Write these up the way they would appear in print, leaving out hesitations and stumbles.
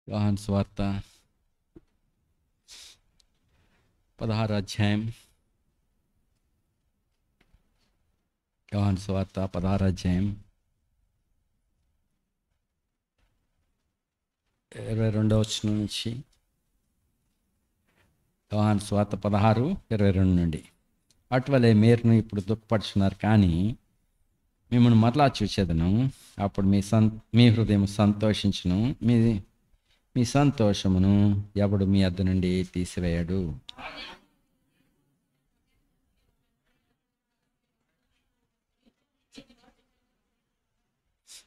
యోహాను సువార్త 16 అధ్యాయం. యోహాను సువార్త 16 అధ్యాయం 22వ వచనం నుంచి. యోహాను సువార్త 16:22 నుండి. అటువలే మీరును ఇప్పుడు దుఃఖపడుచున్నారు, కానీ మిమ్మల్ని మరలా చూసేదను. అప్పుడు మీ హృదయం సంతోషించును, మీ సంతోషమును ఎవడు మీ వద్ద నుండి తీసివేయడు.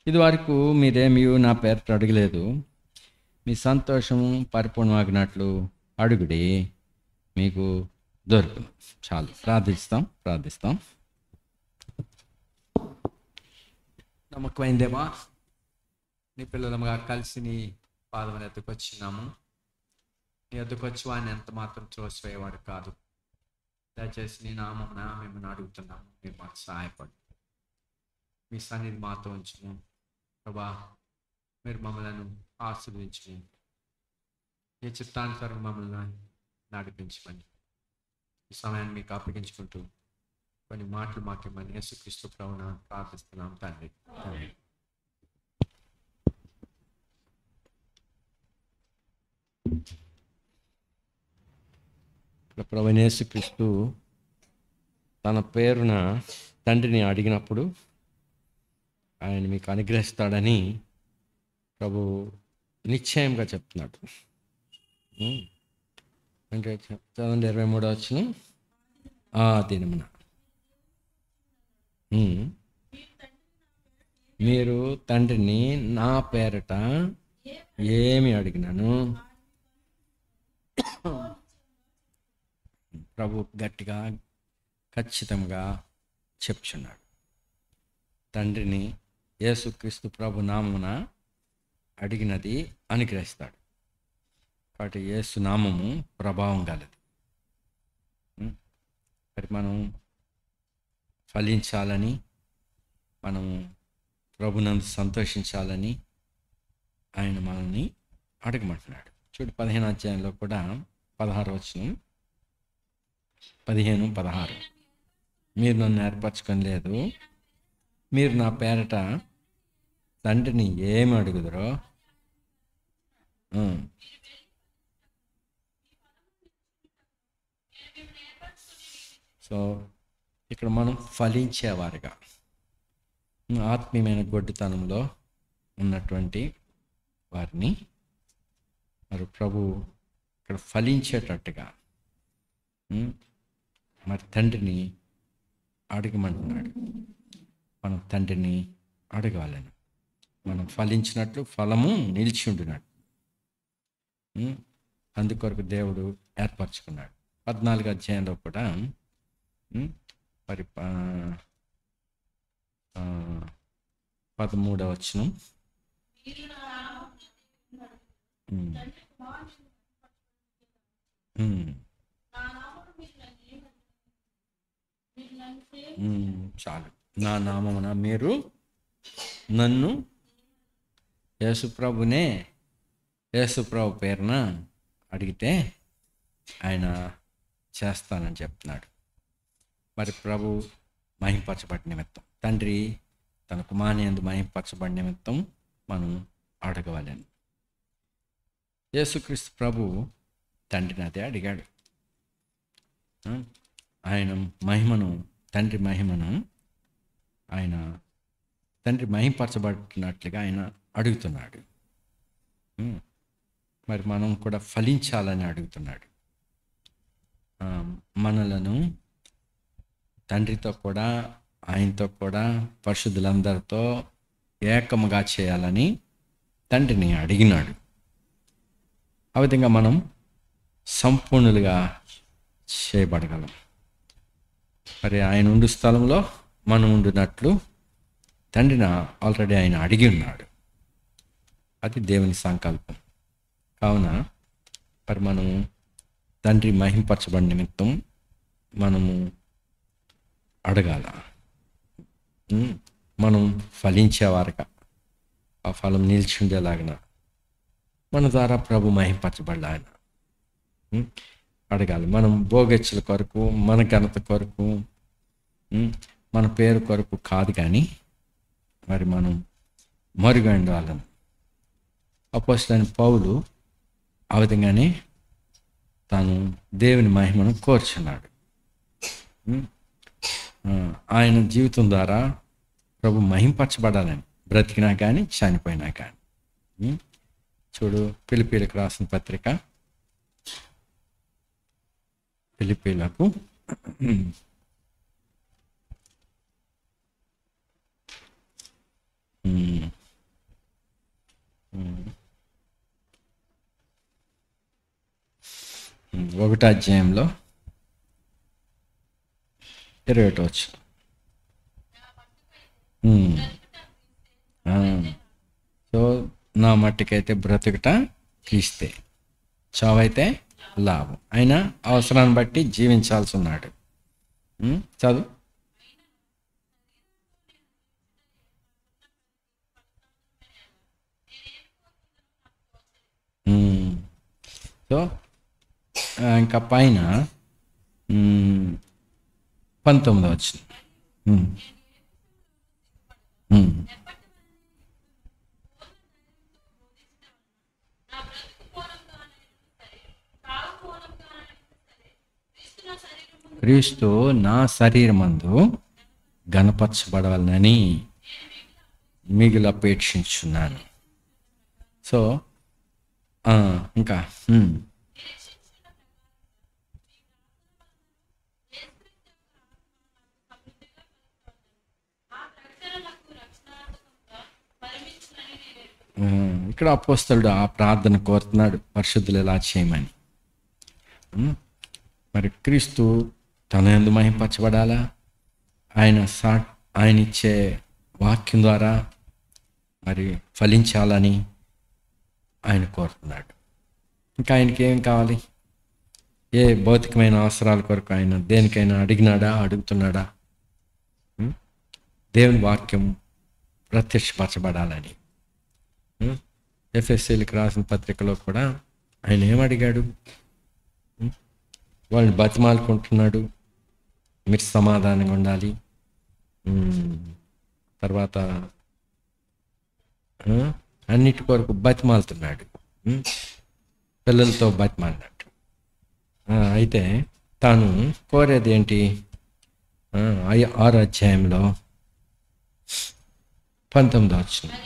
ఇది వరకు మీరేమీ నా పేరుతో అడగలేదు. మీ సంతోషము పరిపూర్ణమాగినట్లు అడుగుడి, మీకు దొరుకును. చాలు, ప్రార్థిస్తాం. నమ్మకమైన దేవా, నీ పిల్లలుగా కలిసి నీ పాదముల ఎద్దుకు వచ్చినాము. నీ ఎద్దుకు వచ్చి వాడిని ఎంత మాత్రం త్రోసివేయవాడు కాదు. దయచేసి నీ నామమున మిమ్మల్ని అడుగుతున్నాము, మీరు మాకు సహాయపడు. మీ సన్నిధి మాతో ఉంచుము ప్రభా. మీరు మమ్మల్ని ఆశీర్వదించుము, మీ చిత్తానుసారం మమ్మల్ని నడిపించమని ఈ సమయాన్ని మీకు అప్పగించుకుంటూ కొన్ని మాటలు మాకేమని యేసుక్రీస్తు ప్రభువున ప్రార్థిస్తున్నాం తండ్రి. ప్రభువైన యేసుక్రీస్తు తన పేరున తండ్రిని అడిగినప్పుడు ఆయన మీకు అనుగ్రహిస్తాడని ప్రభు నిశ్చయంగా చెప్తున్నాడు. అంటే చదవండి 23వ వచనం. ఆ దినమున మీరు తండ్రిని నా పేరట ఏమి అడిగినాను. ప్రభు గట్టిగా ఖచ్చితంగా చెప్తున్నాడు. తండ్రిని యేసుక్రీస్తు ప్రభు నామమున అడిగినది అనుగ్రహిస్తాడు. కాబట్టి యేసు నామము ప్రభావం గలది. మరి మనం ఫలించాలని, మనము ప్రభునందు సంతోషించాలని ఆయన మనల్ని అడగమంటున్నాడు. చూడు 15వ అధ్యాయంలో కూడా 16వ వచనం, 15-16. మీరు నన్ను ఏర్పరచుకొని లేదు, మీరు నా పేరట తండ్రిని ఏమి అడుగుదరో సో ఇక్కడ మనం ఫలించేవారుగా, ఆత్మీయమైన గొడ్డుతనంలో ఉన్నటువంటి వారిని మరి ప్రభు ఇక్కడ ఫలించేటట్టుగా మరి తండ్రిని అడగమంటున్నాడు. మనం తండ్రిని అడగాలని, మనం ఫలించినట్లు ఫలము నిలిచి ఉండినట్టు అందుకొరకు దేవుడు ఏర్పరచుకున్నాడు. 14వ అధ్యాయంలో కూడా మరి 13వ వచనం, చాలు. నా నామమున మీరు నన్ను, యేసుప్రభు పేరున అడిగితే ఆయన చేస్తానని చెప్తున్నాడు. మరి ప్రభు మహింపరచబడి నిమిత్తం, తండ్రి తన కుమారుని యందు మహింపరచబడి నిమిత్తం మనం అడగవాలని యేసుక్రీస్తు ప్రభు తండ్రిని అదే అడిగాడు. ఆయన మహిమను, తండ్రి మహిమను, ఆయన తండ్రి మహింపరచబడినట్లుగా ఆయన అడుగుతున్నాడు. మరి మనం కూడా ఫలించాలని అడుగుతున్నాడు. మనలను తండ్రితో కూడా, ఆయనతో కూడా, పరిశుద్ధులందరితో ఏకముగా చేయాలని తండ్రిని అడిగినాడు. ఆ విధంగా మనం సంపూర్ణులుగా చేయబడగలం. మరి ఆయన ఉండు స్థలంలో మనం ఉండినట్లు తండ్రిని ఆల్రెడీ ఆయన అడిగి ఉన్నాడు. అది దేవుని సంకల్పం. కావున మరి మనము తండ్రి మహింపరచబడి నిమిత్తం మనము అడగాల. మనం ఫలించేవారుగా, ఆ ఫలం నిలిచి ఉండేలాగిన మన ద్వారా ప్రభు మహింపరచబడాలి ఆయన. ఉం? అడగాలి. మనం భోగెచ్చుల కొరకు, మన ఘనత కొరకు, మన పేరు కొరకు కాదు, కానీ మరి మనం మరుగైన వాళ్ళం. అపోస్తలుడైన పౌలు ఆ విధంగానే తాను దేవుని మహిమను కోరుచున్నాడు. ఆయన జీవితం ద్వారా ప్రభు మహింపరచబడాలని, బ్రతికినా కానీ చనిపోయినా కానీ. చూడు, ఫిలిప్పీలకు రాసిన పత్రిక, ఫిలిప్పీలకు 1వ అధ్యాయంలో 21వ వచనం. సో నా మట్టికైతే బ్రతుకుట క్రీస్తే, చావైతే లాభం. అయినా అవసరాన్ని బట్టి జీవించాల్సి ఉన్నాడు. చదువు. సో ఇంకా పైన 19వ వచనం. క్రీస్తు నా శరీరమందు గణపరచబడాలని మిగిలి అపేక్షించున్నాను. సో ఇంకా ఇక్కడ అపోస్తలుడు ఆ ప్రార్థన కోరుతున్నాడు, పరిశుద్ధులు ఎలా చేయమని. మరి క్రీస్తు తన యందు మహింపరచబడాలా, ఆయన ఇచ్చే వాక్యం ద్వారా మరి ఫలించాలని ఆయన కోరుతున్నాడు. ఇంకా ఆయనకి ఏం కావాలి? ఏ భౌతికమైన అవసరాల కొరకు ఆయన దేనికైనా అడుగుతున్నాడా? దేవుని వాక్యం ప్రత్యక్షపరచబడాలని. ఎఫెసీలకు రాసిన పత్రికలో కూడా ఆయన ఏమడిగాడు? వాళ్ళని బతిమాలుకుంటున్నాడు, మీరు సమాధానంగా ఉండాలి. తర్వాత అన్నిటి కొరకు బతిమాలుతున్నాడు, పిల్లలతో బతిమాలినట్టు. అయితే తాను కోరేది ఏంటి? 6వ అధ్యాయంలో 19వ వచనం.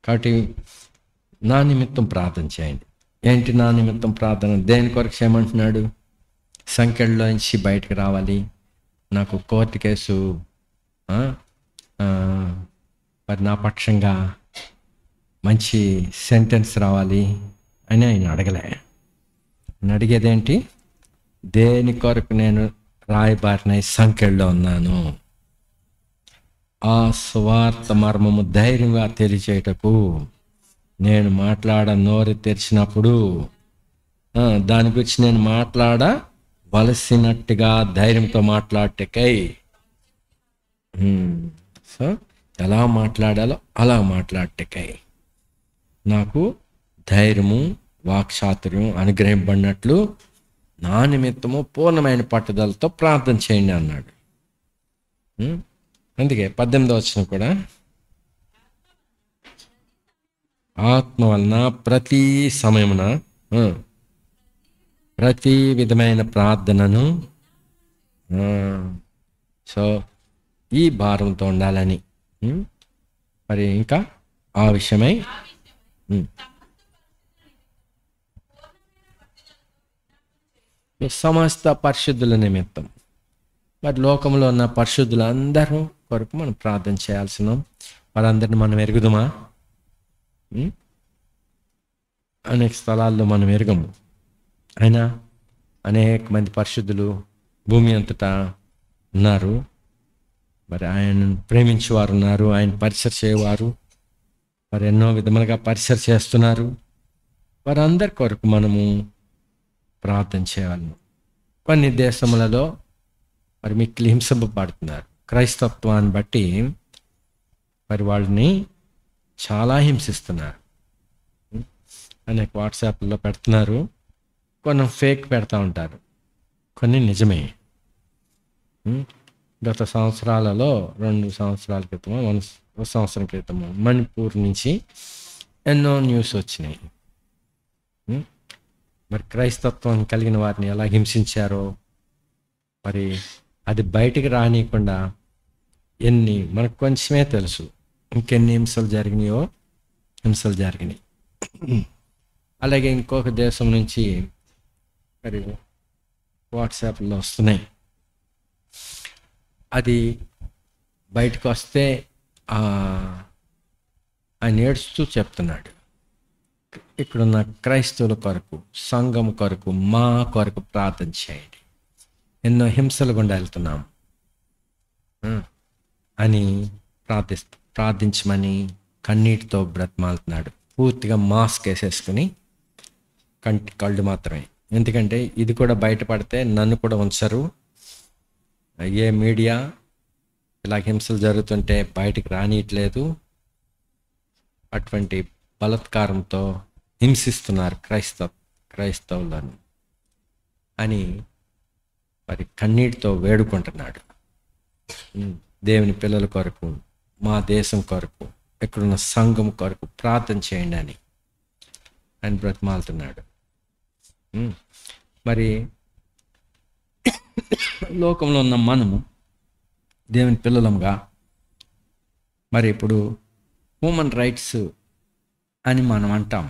కాబట్టి నా నిమిత్తం ప్రార్థన చేయండి. ఏంటి నా నిమిత్తం ప్రార్థన? దేని కొరకు చేయమంటున్నాడు? సంఖ్యలోంచి బయటకు రావాలి, నాకు కోర్టు కేసు మరి నా పక్షంగా మంచి సెంటెన్స్ రావాలి అని ఆయన అడగలే. ఆయన అడిగేదేంటి? దేని కొరకు నేను రాయబారిన సంఖ్యలో ఉన్నాను, ఆ స్వార్థ మర్మము ధైర్యంగా తెలియచేయటకు నేను నోరు తెరిచినప్పుడు దాని గురించి నేను మాట్లాడవలసినట్టుగా ధైర్యంతో మాట్లాడటకై. సో ఎలా మాట్లాడాలో అలా మాట్లాడటకై నాకు ధైర్యము, వాక్చాతుర్యం అనుగ్రహింపబడినట్లు నా నిమిత్తము పూర్ణమైన పట్టుదలతో ప్రార్థన చేయండి అన్నాడు. అందుకే 18వ వచనం కూడా, ఆత్మ వలన ప్రతి సమయమున ప్రతి విధమైన ప్రార్థనను, సో ఈ భారంతో ఉండాలని. మరి ఇంకా ఆ విషయమై సమస్త పరిశుద్ధుల నిమిత్తం, మరి లోకంలో ఉన్న పరిశుద్ధులందరూ కొరకు మనం ప్రార్థన చేయాల్సిన వారందరిని మనం ఎరుగుదమా? అనేక స్థలాల్లో మనం ఎరగము. అయినా అనేక మంది పరిశుద్ధులు భూమి అంతటా ఉన్నారు. మరి ఆయనను ప్రేమించేవారు ఉన్నారు, ఆయన పరిచయం చేయవారు, మరి ఎన్నో విధములుగా పరిచయం చేస్తున్నారు. వారందరి కొరకు మనము ప్రార్థన చేయాలి. కొన్ని దేశములలో మరి మిక్కిలి హింసింపబడుతున్నారు. క్రైస్తత్వాన్ని బట్టి మరి వాళ్ళని చాలా హింసిస్తున్నారు. అనేక వాట్సాప్లో పెడుతున్నారు, కొన్ని ఫేక్ పెడతా ఉంటారు, కొన్ని నిజమే. గత సంవత్సరాలలో 2 సంవత్సరాల క్రితము, 1 సంవత్సరం క్రితము మణిపూర్ నుంచి ఎన్నో న్యూస్ వచ్చినాయి. మరి క్రైస్తత్వం కలిగిన వారిని ఎలా హింసించారో, మరి అది బయటికి రానియకుండా మనకు కొంచెమే తెలుసు, ఇంకెన్ని హింసలు జరిగినాయి. అలాగే ఇంకొక దేశం నుంచి మరి వాట్సాప్లో వస్తున్నాయి. అది బయటకు వస్తే ఆయన ఏడుస్తూ చెప్తున్నాడు, ఇక్కడున్న క్రైస్తవుల కొరకు, సంఘం కొరకు, మా కొరకు ప్రార్థన చేయండి, ఎన్నో హింసలు గుండా వెళ్తున్నాం అని ప్రార్థించమని కన్నీటితో బ్రతిమాలుతున్నాడు. పూర్తిగా మాస్క్ వేసేసుకుని కళ్ళు మాత్రమే. ఎందుకంటే ఇది కూడా బయటపడితే నన్ను కూడా ఉంచరు. ఏ మీడియా ఇలా హింసలు జరుగుతుంటే బయటికి రానియట్లేదు. అటువంటి బలత్కారంతో హింసిస్తున్నారు క్రైస్తవులను అని మరి కన్నీటితో వేడుకుంటున్నాడు. దేవుని పిల్లల కొరకు, మా దేశం కొరకు, ఇక్కడున్న సంఘం కొరకు ప్రార్థన చేయండి అని ఆయన బ్రతిమాలుతున్నాడు. మరి లోకంలో ఉన్న మనము దేవుని పిల్లలంగా మరి ఇప్పుడు హ్యూమన్ రైట్స్ అని మనం అంటాం.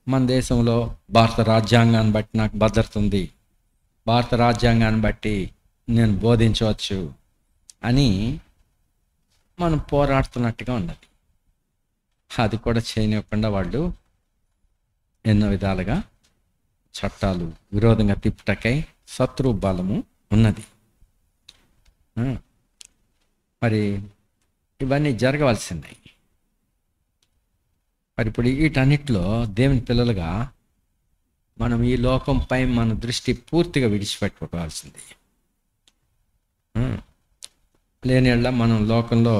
మన దేశంలో భారత రాజ్యాంగాన్ని బట్టి నాకు భద్రత ఉంది, భారత రాజ్యాంగాన్ని బట్టి నేను బోధించవచ్చు అని మనం పోరాడుతున్నట్టుగా ఉన్నది. అది కూడా చేయనివ్వకుండా వాళ్ళు ఎన్నో విధాలుగా చట్టాలు విరోధంగా తిప్పుటకై శత్రు బలము ఉన్నది. మరి ఇవన్నీ జరగవలసినవి. మరి ఇప్పుడు వీటన్నిటిలో దేవుని పిల్లలుగా మనం ఈ లోకంపై మన దృష్టి పూర్తిగా విడిచిపెట్టుకోవాల్సింది. లేని మనం లోకంలో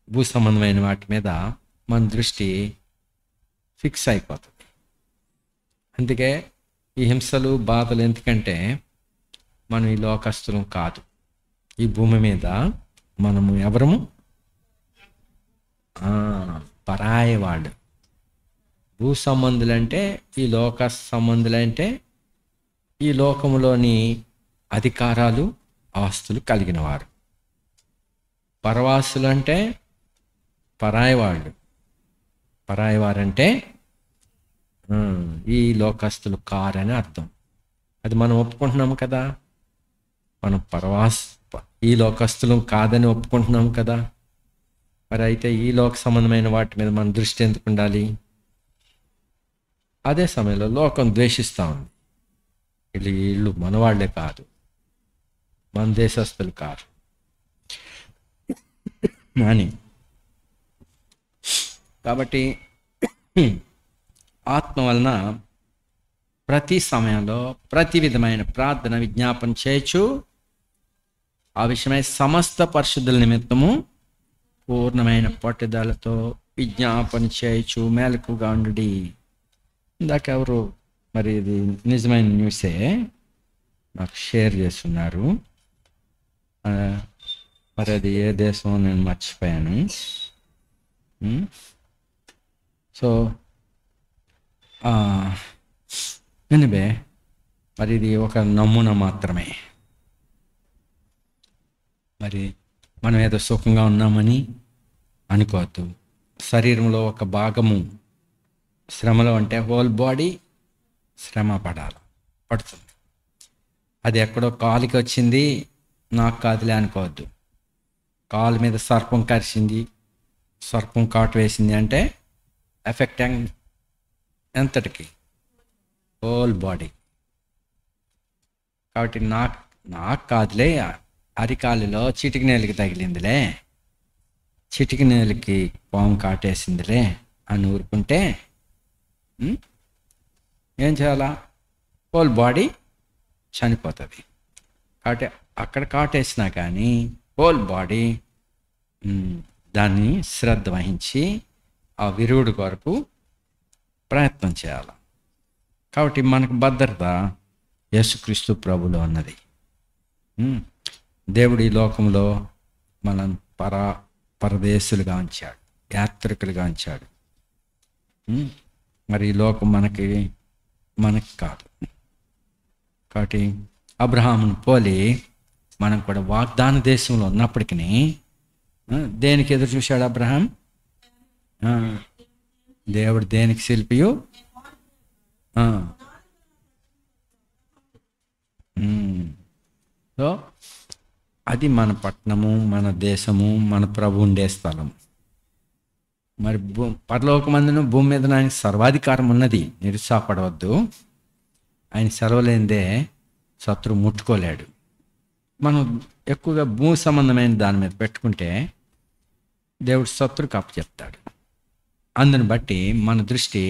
భూ సంబంధమైన వాటి మీద మన దృష్టి ఫిక్స్ అయిపోతుంది. అందుకే ఈ హింసలు, బాధలు ఎందుకంటే మనం ఈ లోకస్తులం కాదు. ఈ భూమి మీద మనము ఎవరము పరాయి వాళ్ళు. భూ సంబంధులంటే, ఈ లోక సంబంధులంటే ఈ లోకములోని అధికారాలు, ఆస్తులు కలిగిన వారు. పరవాసులు అంటే పరాయి వాళ్ళు. పరాయి వారంటే ఈ లోకస్తులు కారని అర్థం. అది మనం ఒప్పుకుంటున్నాము కదా. మనం ఈ లోకస్తులం కాదని ఒప్పుకుంటున్నాము కదా. మరి అయితే ఈ లోక సంబంధమైన వాటి మీద మన దృష్టి ఎందుకు ఉండాలి? అదే సమయంలో లోకం ద్వేషిస్తూ ఉంది. వీళ్ళు మనవాళ్లే కాదు, మన దేశస్తులు కాదు అని. కాబట్టి ఆత్మ వలన ప్రతి సమయంలో ప్రతి విధమైన ప్రార్థన, విజ్ఞాపన చేయొచ్చు. ఆ విషయమై సమస్త పరిశుద్ధుల నిమిత్తము పూర్ణమైన పట్టుదలతో విజ్ఞాపన చేయొచ్చు. మేలుకుగా ఉండి. ఇందాక ఎవరు మరి ఇది నిజమైన న్యూసే నాకు షేర్ చేస్తున్నారు. మరి అది ఏ దేశం నేను మర్చిపోయాను. సో వినబే, మరి ఇది ఒక నమూనా మాత్రమే. మరి మనం ఏదో సుఖంగా ఉన్నామని అనుకోవద్దు. శరీరంలో ఒక భాగము శ్రమలో అంటే హోల్ బాడీ శ్రమ పడుతుంది. అది ఎక్కడో కాలుకి వచ్చింది, నాకు కాదులే అనుకోవద్దు. కాలు మీద సర్పం కరిచింది, సర్పం కాటు వేసింది అంటే ఎఫెక్ట్ ఎంతటికి? Whole body. కాబట్టి నాకు కాదులే అరికాలులో చిటికినేలకి తగిలిందిలే, చిటికినేలకి పాము కాటేసిందిలే అని ఊరుకుంటే ఏం చేయాలా? హోల్ బాడీ చనిపోతుంది. కాబట్టి అక్కడ కాటేసినా కానీ హోల్ బాడీ దాన్ని శ్రద్ధ వహించి ఆ విరుగుడు కొరకు ప్రయత్నం చేయాలి. కాబట్టి మనకు భద్రత యేసుక్రీస్తు ప్రభులో ఉన్నది. దేవుడు ఈ లోకంలో మనం పరదేశులుగా ఉంచాడు, యాత్రికులుగా ఉంచాడు. మరి ఈ లోకం మనకి కాదు. కాబట్టి అబ్రహామును పోలి మనం కూడా వాగ్దాన దేశంలో ఉన్నప్పటికీ దేనికి ఎదురు చూశాడు అబ్రహాం? దేవుడు దేనికి శిల్పియు? సో అది మన పట్టణము, మన దేశము, మన ప్రభు ఉండే స్థలం. మరి పరలోకమందును భూమి మీద ఆయనకి సర్వాధికారం ఉన్నది, నిరుత్సాహపడవద్దు. ఆయన సెలవులేందే శత్రువు ముట్టుకోలేడు. మనం ఎక్కువగా భూ సంబంధమైన దాని మీద పెట్టుకుంటే దేవుడు శత్రువుకి అప్పచెప్తాడు. అందుని బట్టి మన దృష్టి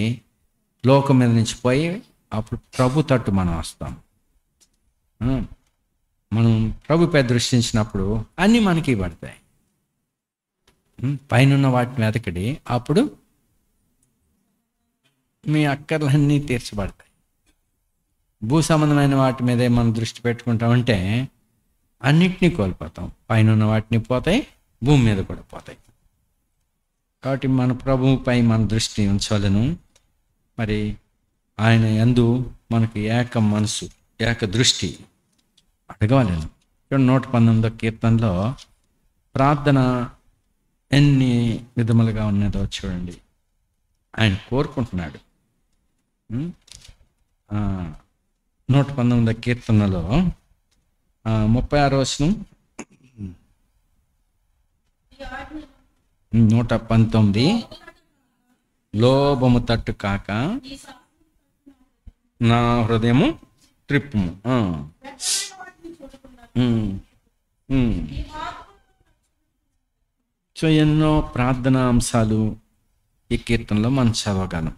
లోకం మీద నుంచి పోయి అప్పుడు ప్రభు తట్టు మనం వస్తాం. మనం ప్రభుపై దృష్టించినప్పుడు అన్నీ మనకి పడతాయి. పైన వాటిని వెతకడి, అప్పుడు మీ అక్కర్లన్నీ తీర్చబడతాయి. భూ సంబంధమైన వాటి మీదే మనం దృష్టి పెట్టుకుంటామంటే అన్నిటినీ కోల్పోతాం. పైన వాటిని పోతాయి, భూమి మీద కూడా పోతాయి. కాబట్టి మన ప్రభువుపై మన దృష్టి ఉంచాలను. మరి ఆయన యందు మనకు ఏక మనసు, ఏక దృష్టి అడగవాలను. 119వ కీర్తనలో ప్రార్థన ఎన్ని విధములుగా ఉన్నదో చూడండి. ఆయన కోరుకుంటున్నాడు. 119వ కీర్తనలో 36వ వచనం, 119 లోభము తట్టు కాక నా హృదయము త్రిప్పుము. సో ఎన్నో ప్రార్థనా అంశాలు ఈ కీర్తనలో మనం చదవగలం.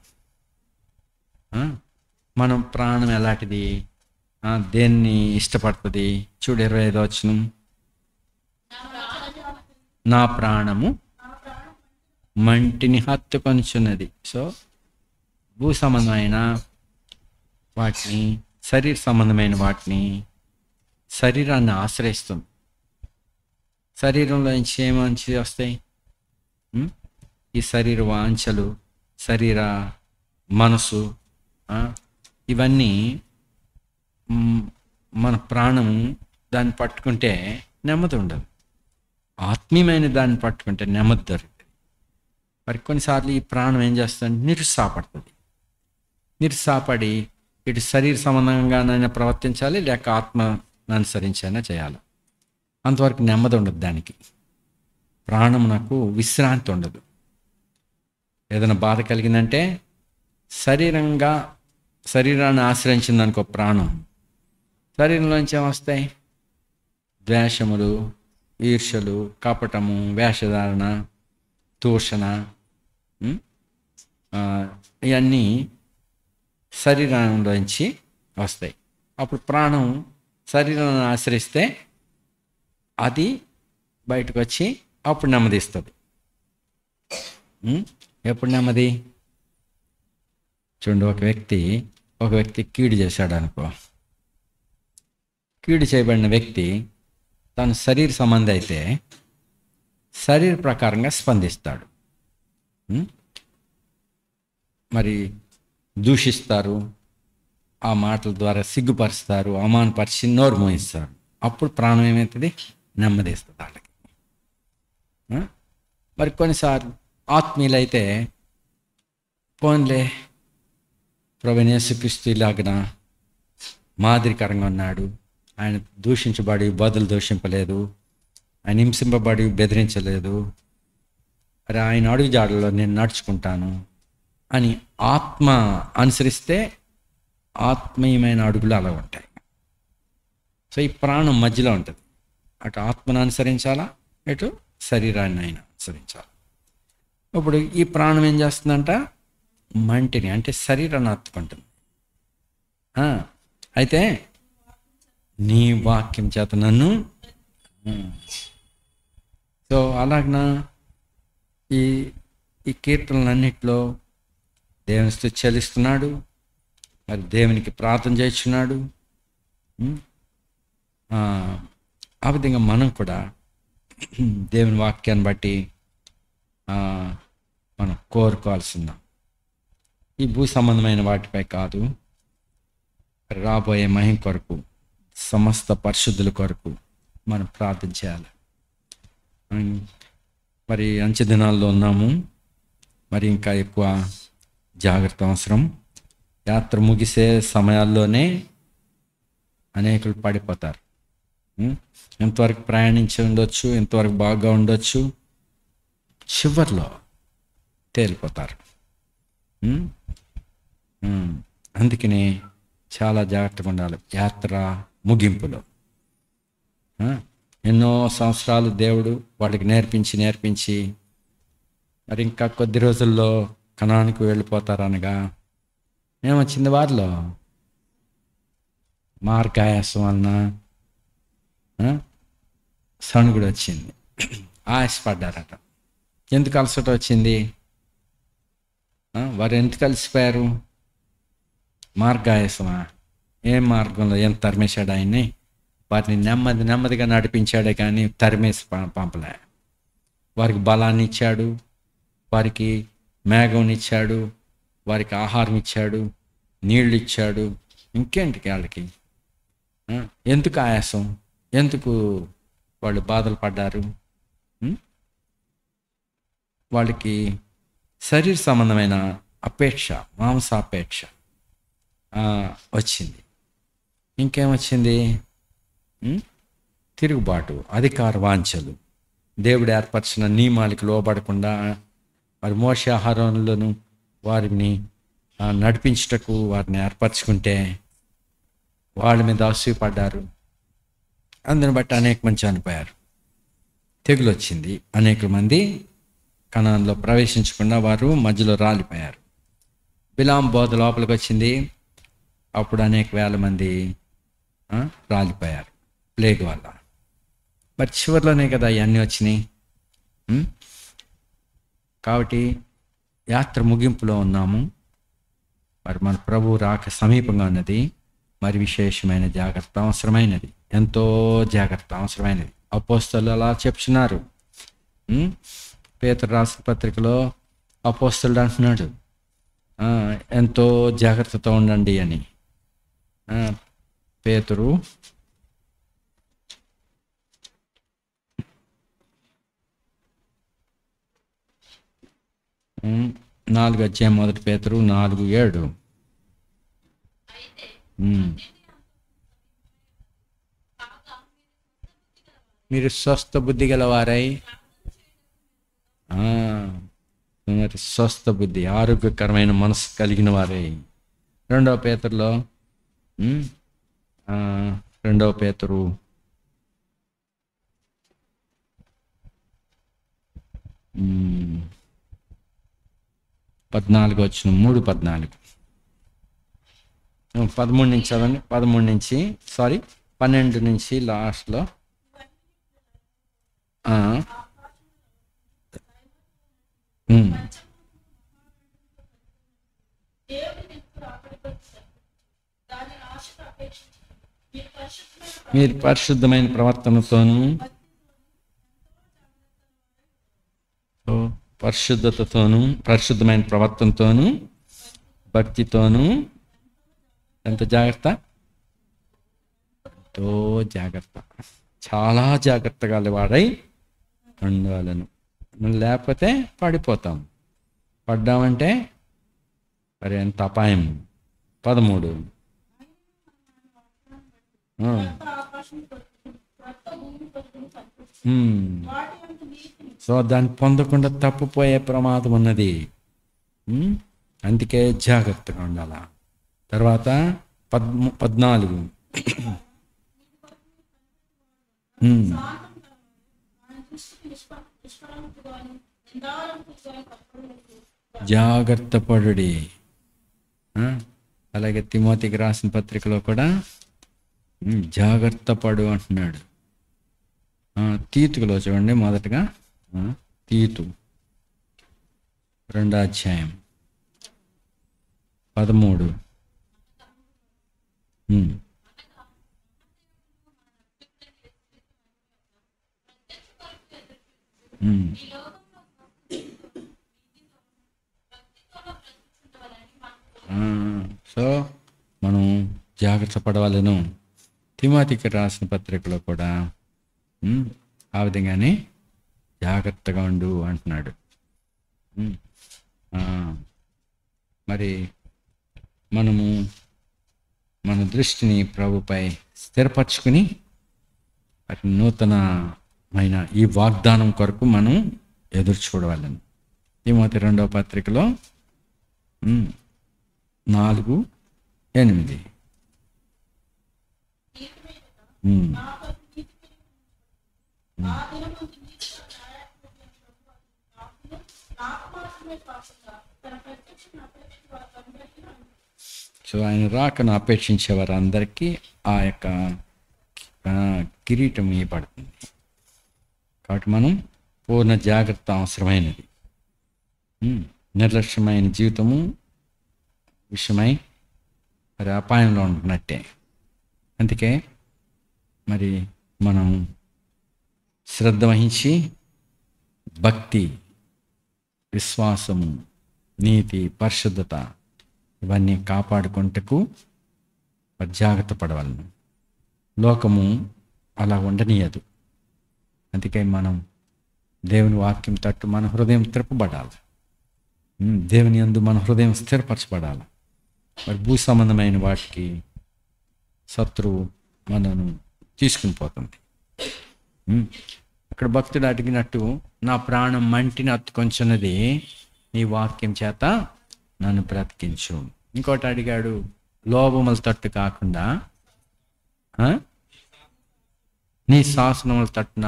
మనం ప్రాణం ఎలాంటిది, దేన్ని ఇష్టపడుతుంది? చూడు 25వ వచనం, నా ప్రాణము మంటిని హత్తుకొనుచున్నది. సో భూ సంబంధమైన వాటిని, శరీర సంబంధమైన వాటిని, శరీరాన్ని ఆశ్రయిస్తుంది. శరీరంలో నుంచి ఏమంచి వస్తాయి? ఈ శరీర వాంఛలు, శరీర మనసు, ఇవన్నీ మన ప్రాణము దాన్ని పట్టుకుంటే నెమ్మది ఉండదు. ఆత్మీయమైన దాన్ని పట్టుకుంటే నెమ్మది దొరుకుతుంది. మరి కొన్నిసార్లు ఈ ప్రాణం ఏం చేస్తుంది? నిరుత్సాహపడుతుంది. నిరుత్సాహపడి ఇటు శరీర సంబంధంగానైనా ప్రవర్తించాలి, లేక ఆత్మను అనుసరించైనా చేయాలి. అంతవరకు నెమ్మది ఉండదు దానికి. ప్రాణమునకు విశ్రాంతి ఉండదు. ఏదైనా బాధ కలిగిందంటే శరీరాన్ని ఆశ్రయించిందనుకో ప్రాణం, శరీరంలోంచి ఏమొస్తాయి? ద్వేషములు, ఈర్ష్యలు, కపటము, వేషధారణ, దూషణ, ఇవన్నీ శరీరంలోంచి వస్తాయి. అప్పుడు ప్రాణం శరీరాన్ని ఆశ్రయిస్తే అది బయటకు వచ్చి అప్పుడు నెమ్మదిస్తుంది. ఎప్పుడు నెమ్మది? చూడండి, ఒక వ్యక్తి కీడు చేశాడు అనుకో. కీడు చేయబడిన వ్యక్తి తను శరీర సంబంధి అయితే శరీర ప్రకారంగా స్పందిస్తాడు. మరి దూషిస్తారు, ఆ మాటల ద్వారా సిగ్గుపరుస్తారు, అవమానపరిచి నోరు మోయిస్తారు. అప్పుడు ప్రాణం ఏమవుతుంది? నెమ్మదిస్తుంది వాళ్ళకి. మరి కొన్నిసార్లు ఆత్మీయులైతే పోన్లే, ప్రభువైన యేసుక్రీస్తు ఇలాగన మాదిరికరంగా ఉన్నాడు, ఆయన దూషించబడి బదులు దూషింపలేదు, ఆయన హింసింపబడి బెదిరించలేదు, అరే ఆయన అడుగు జాడలో నేను నడుచుకుంటాను అని ఆత్మ అనుసరిస్తే ఆత్మీయమైన అడుగులు అలా ఉంటాయి. సో ఈ ప్రాణం మధ్యలో ఉంటుంది. అటు ఆత్మను అనుసరించాలా, ఇటు శరీరాన్ని అయినా అనుసరించాలి. ఇప్పుడు ఈ ప్రాణం ఏం చేస్తుందంట? మంటిని అంటే శరీరాన్ని హత్తుకుంటుంది. అయితే నీ వాక్యం చేత నన్ను సో అలాగనా ఈ ఈ కీర్తనలన్నిటిలో దేవుని స్తుతి చెల్లిస్తున్నాడు, మరి దేవునికి ప్రార్థన చేస్తున్నాడు. ఆ విధంగా మనం కూడా దేవుని వాక్యాన్ని బట్టి మనం కోరుకోవాల్సిందా ఈ భూ సంబంధమైన వాటిపై కాదు, రాబోయే మహిమ కొరకు, సమస్త పరిశుద్ధుల కొరకు మనం ప్రార్థన చేయాలి. మరి అంచె దినాల్లో ఉన్నాము, మరి ఇంకా ఎక్కువ జాగ్రత్త అవసరం. యాత్ర ముగిసే సమయాల్లోనే అనేకులు పడిపోతారు. ఎంతవరకు ప్రయాణించి ఉండొచ్చు, ఎంతవరకు బాగా ఉండొచ్చు, చివర్లో తేలిపోతారు. అందుకనే చాలా జాగ్రత్తగా ఉండాలి యాత్ర ముగింపులో. ఎన్నో సంవత్సరాలు దేవుడు వాళ్ళకి నేర్పించి మరి ఇంకా కొద్ది రోజుల్లో కనానికి వెళ్ళిపోతారనగా ఏమొచ్చింది? వారిలో మార్గాయాసం వలన సణుగుడు వచ్చింది, ఆయాసపడ్డారట. ఎందుకు అలసట వచ్చింది? వారు ఎందుకు కలిసిపోయారు? మార్గాయాసమా? ఏం మార్గంలో ఎంత తరిమేశాడు ఆయన్ని? వారిని నెమ్మదిగా నడిపించాడే కానీ తరిమేసి పంపలే. వారికి బలాన్ని ఇచ్చాడు, వారికి మేఘం ఇచ్చాడు, వారికి ఆహారం ఇచ్చాడు, నీళ్ళు ఇచ్చాడు. ఇంకేంటికి వాళ్ళకి? ఎందుకు ఆయాసం? ఎందుకు వాళ్ళు బాధలు పడ్డారు? వాళ్ళకి శరీర సంబంధమైన అపేక్ష, మాంసాపేక్ష వచ్చింది. ఇంకేమొచ్చింది? తిరుగుబాటు, అధికార వాంఛలు, దేవుడు ఏర్పరిచిన నియమాలకు లోబడకుండా మరి మోషే ఆహారంలోను వారిని నడిపించుటకు వారిని ఏర్పరచుకుంటే వాళ్ళ మీద అసూయపడ్డారు. అందుని బట్టి అనేక మంది చనిపోయారు. తెగులు వచ్చింది, అనేక మంది కనాన్లో ప్రవేశించకుండా వారు మధ్యలో రాలిపోయారు. బిలాం బోధ లోపలికి వచ్చింది, అప్పుడు అనేక వేల మంది రాలిపోయారు ప్లేగ్ వల్ల. మరి చివరిలోనే కదా ఇవన్నీ వచ్చినాయి. కాబట్టి యాత్ర ముగింపులో ఉన్నాము. మరి మన ప్రభు రాక సమీపంగా ఉన్నది. మరి విశేషమైన జాగ్రత్త అవసరమైనది, ఎంతో జాగ్రత్త అవసరమైనది. అపోస్తలు అలా చెప్తున్నారు. పేతురు రాసిన పత్రికలో అపోస్తలుడు అంటున్నాడు, ఎంతో జాగ్రత్తతో ఉండండి అని. పేతురు 4 మొదటి పేతురు 4:7. మీరు స్వస్థ బుద్ధి గలవారై, మరి స్వస్థ బుద్ధి, ఆరోగ్యకరమైన మనసు కలిగిన వారై. 2 పేతురులో 2 పేతురు 3:14 13 నుంచి చదవండి. 12 నుంచి లాస్ట్లో. మీరు పరిశుద్ధమైన ప్రవర్తనతోనూ పరిశుద్ధమైన ప్రవర్తనతోనూ భక్తితోనూ ఎంత జాగ్రత్త, ఎంతో జాగ్రత్త, చాలా జాగ్రత్తగా వాడై ఉండాలను. లేకపోతే పడిపోతాం. పడ్డామంటే మరి ఎంత అపాయం. 13 సో దాన్ని పొందకుండా తప్పిపోయే ప్రమాదం ఉన్నది. అందుకే జాగ్రత్తగా ఉండాల. తర్వాత 14 ఉమ్, జాగ్రత్త పడుడి. ఆ, అలాగే తిమోతికి రాసిన పత్రికలో కూడా జాగ్రత్త పడు అంటున్నాడు. తీతుకులో చూడండి మొదటగా, తీతు 2వ అధ్యాయం 13. సో మనం జాగ్రత్త పడవాలను. తిమోతికి రాసిన పత్రికలో కూడా ఆ విధంగానే జాగ్రత్తగా ఉండు అంటున్నాడు. మరి మనము మన దృష్టిని ప్రభుపై స్థిరపరచుకుని అటు నూతనమైన ఈ వాగ్దానం కొరకు మనం ఎదురు చూడవాలని. తిమోతి 2వ పత్రికలో 4:8. సో ఆయన రాకను అపేక్షించే వారందరికీ ఆ యొక్క కిరీటం ఇవ్వబడుతుంది. కాబట్టి మనం పూర్ణ జాగ్రత్త అవసరమైనది. నిర్లక్ష్యమైన జీవితము విషయమై మరి అపాయంలో ఉంటున్నట్టే. అందుకే మరి మనం శ్రద్ధ వహించి భక్తి, విశ్వాసము, నీతి, పరిశుద్ధత ఇవన్నీ కాపాడుకుంటకు జాగ్రత్త పడవలను. లోకము అలా ఉండనీయదు. అందుకే మనం దేవుని వాక్యం తట్టు మన హృదయం తిరపబడాలి. దేవుని యందు మన హృదయం స్థిరపరచబడాలి. మరి భూ సంబంధమైన వాటికి శత్రువు మనను తీసుకుని పోతుంది. అక్కడ భక్తుడు అడిగినట్టు, నా ప్రాణం మంటిని అత్తుకొంచున్నది, నీ వాక్యం చేత నన్ను బ్రతికించు. ఇంకోటి అడిగాడు, లోభముల తట్టు కాకుండా నీ శాసనముల తట్టున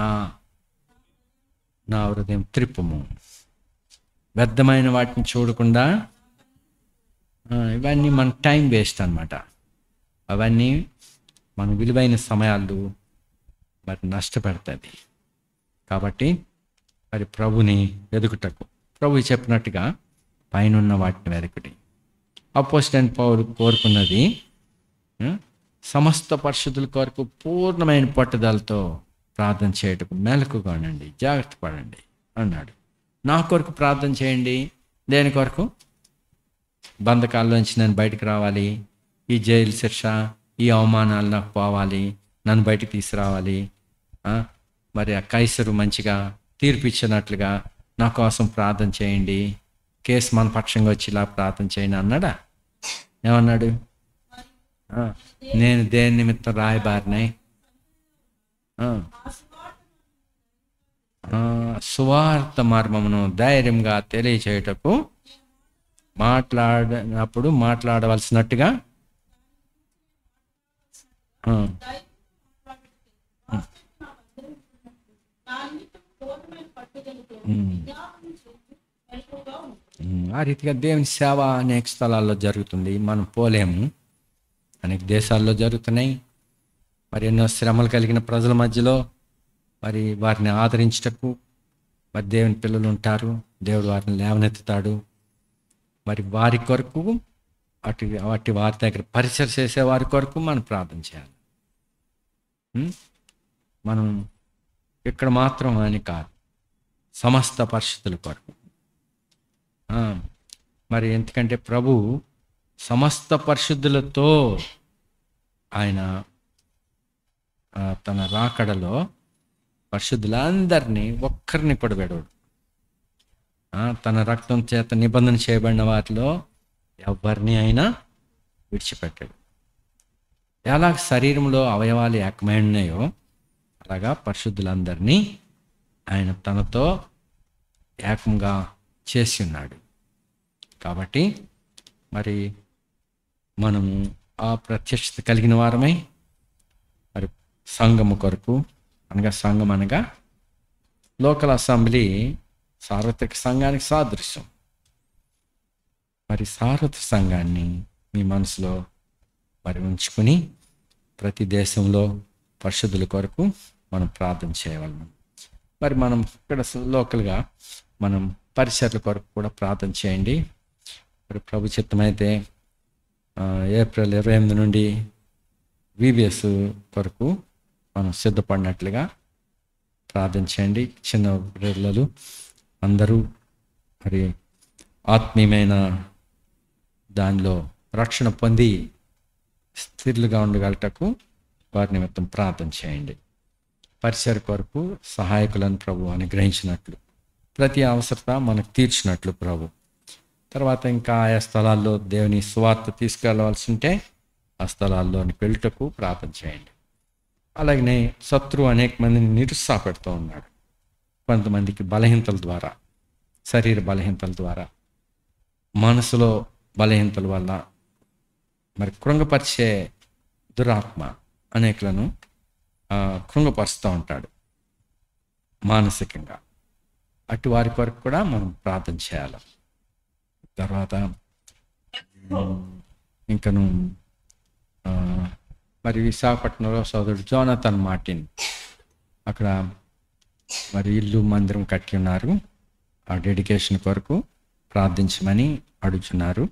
నా హృదయం త్రిప్పుము. వ్యర్థమైన వాటిని చూడకుండా, ఇవన్నీ మన టైం వేస్ట్ అన్నమాట. అవన్నీ మన విలువైన సమయాలు మరి నష్టపెడతాయి. కాబట్టి మరి ప్రభుని వెతుకుటకు ప్రభు చెప్పినట్టుగా పైనున్న వాటిని వెతుకుడి. అపోస్తలుడైన పౌలు కోరుకున్నది సమస్త పరిశుద్ధుల కొరకు పూర్ణమైన పట్టుదలతో ప్రార్థన చేయటకు మెలకుగా ఉండండి, జాగ్రత్త పడండి అన్నాడు. నా కొరకు ప్రార్థన చేయండి. దేని కొరకు? బంధకాల్లోంచి నేను బయటకు రావాలి, ఈ జైలు శిక్ష, ఈ అవమానాలు నాకు పోవాలి, నన్ను బయటకు తీసుకురావాలి, మరి ఆ కైసరు మంచిగా తీర్పిచ్చినట్లుగా నా కోసం ప్రార్థన చేయండి, కేసు మన పక్షంగా వచ్చేలా ప్రార్థన చేయండి అన్నాడా? ఏమన్నాడు? నేను దేని నిమిత్తం రాయబారినై సువార్త మర్మమును ధైర్యంగా తెలియచేయుటకు మాట్లాడినప్పుడు మాట్లాడవలసినట్టుగా ఆ రీతిగా దేవుని సేవ అనేక స్థలాల్లో జరుగుతుంది. మనం పోలేము. అనేక దేశాల్లో జరుగుతున్నాయి. మరి ఎన్నో శ్రమలు కలిగిన ప్రజల మధ్యలో మరి వారిని ఆదరించటకు మరి దేవుని పిల్లలు ఉంటారు. దేవుడు వారిని లేవనెత్తుతాడు. మరి వారి కొరకు వారి దగ్గర పరిచయం చేసే వారి కొరకు మనం ప్రార్థన చేయాలి. మనం ఇక్కడ మాత్రం అని కాదు, సమస్త పరిశుద్ధుల కొరకు. మరి ఎందుకంటే ప్రభు సమస్త పరిశుద్ధులతో ఆయన తన రాకడలో పరిశుద్ధులందరినీ ఒక్కరిని పడబెడవాడు. తన రక్తం చేత నిబంధన చేయబడిన వాటిలో ఎవరిని అయినా విడిచిపెట్టాడు. ఎలా శరీరంలో అవయవాలు ఏకమైనాయో అలాగా పరిశుద్ధులందరినీ ఆయన తనతో ఏకంగా చేసి ఉన్నాడు. కాబట్టి మరి మనము ఆ ప్రత్యక్షత కలిగిన వారమై మరి సంఘము కొరకు అనగా సంఘం అనగా లోకల్ అసెంబ్లీ సార్వత్రిక సంఘానికి సాదృశ్యం. మరి సార్వత్రిక సంఘాన్ని మీ మనసులో మరి ఉంచుకుని ప్రతి దేశంలో పరిశుద్ధుల కొరకు మనం ప్రార్థన చేయగలం. మరి మనం ఇక్కడ లోకల్గా మనం పరిసరాల కొరకు కూడా ప్రార్థన చేయండి. మరి ప్రభు చిత్తమైతే ఏప్రిల్ 28 నుండి VBS కొరకు మనం సిద్ధపడినట్లుగా ప్రార్థన చేయండి. చిన్న పిల్లలు అందరూ మరి ఆత్మీయమైన దానిలో రక్షణ పొంది స్థిరులుగా ఉండగలటకు వారి నిమిత్తం ప్రార్థన చేయండి. పరిసర కొరకు సహాయకులను ప్రభు అనుగ్రహించినట్లు, ప్రతి అవసరత మనకు తీర్చినట్లు ప్రభు. తర్వాత ఇంకా ఆయా స్థలాల్లో దేవుని సువార్త తీసుకెళ్ళవలసి ఉంటే ఆ స్థలాల్లోనికి వెళ్ళటకు ప్రార్థన చేయండి. అలాగనే శత్రువు అనేక మందిని నిరుత్సాహపెడుతూ ఉన్నాడు. కొంతమందికి బలహీనతల ద్వారా, శరీర బలహీనతల ద్వారా, మనసులో బలహీనతల వల్ల మరి కృంగపరిచే దురాత్మ అనేకులను కృంగపరుస్తూ ఉంటాడు మానసికంగా. అటు వారి కొరకు కూడా మనం ప్రార్థన చేయాలి. తర్వాత ఇంకను మరి విశాఖపట్నంలో సోదరుడు జోనాథన్ మార్టిన్ అక్కడ మరి ఇల్లు మందిరం కట్టి ఉన్నారు. ఆ డెడికేషన్ కొరకు ప్రార్థించమని అడుగుతున్నారు.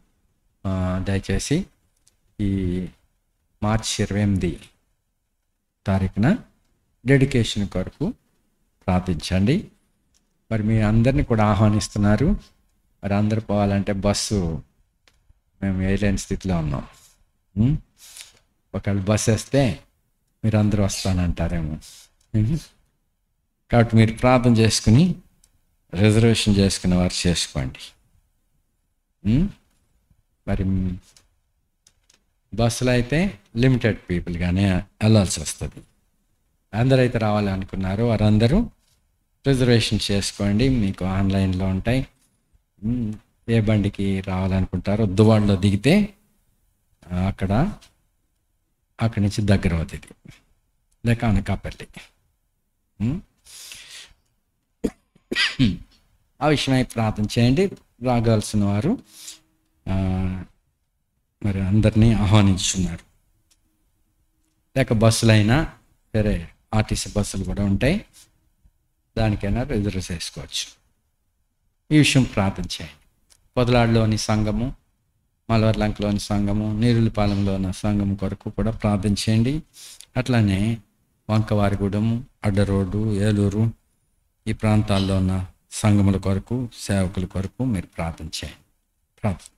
దయచేసి ఈ మార్చి 28 తారీఖున డెడికేషన్ కొరకు ప్రార్థించండి. మరి మీ అందరినీ కూడా ఆహ్వానిస్తున్నారు. మరి అందరు పోవాలంటే బస్సు మేము వేయలేని స్థితిలో ఉన్నాం. ఒకవేళ బస్సు వేస్తే మీరు అందరూ వస్తానంటారేమో. కాబట్టి మీరు ప్రార్థన చేసుకుని రిజర్వేషన్ చేసుకునే వారు చేసుకోండి. మరి బస్సులో అయితే లిమిటెడ్ పీపుల్గానే వెళ్ళాల్సి వస్తుంది. అందరైతే రావాలి అనుకున్నారు వారందరూ రిజర్వేషన్ చేసుకోండి. మీకు ఆన్లైన్లో ఉంటాయి. ఏ బండికి రావాలనుకుంటారో దువ్వాడలో దిగితే అక్కడి నుంచి దగ్గర అవుతుంది, లేక అనకాపల్లి. ఆ విషయమై ప్రార్థన చేయండి. రాగాల్సిన వారు మరి అందరినీ ఆహ్వానించున్నారు. లేక బస్సులైనా వేరే ఆర్టీసీ బస్సులు కూడా ఉంటాయి, దానికైనా రిజర్వ్ చేసుకోవచ్చు. ఈ విషయం ప్రార్థన చేయండి. పొదలాడులోని సంఘము, మలవర్లంకలోని సంఘము, నీరులపాలెంలో ఉన్న సంఘం కొరకు కూడా ప్రార్థన చేయండి. అట్లానే వంకవారిగూడెము, అడ్డ రోడ్డు, ఏలూరు ఈ ప్రాంతాల్లో ఉన్న సంఘముల కొరకు, సేవకుల కొరకు మీరు ప్రార్థన చేయండి. ప్రార్థన.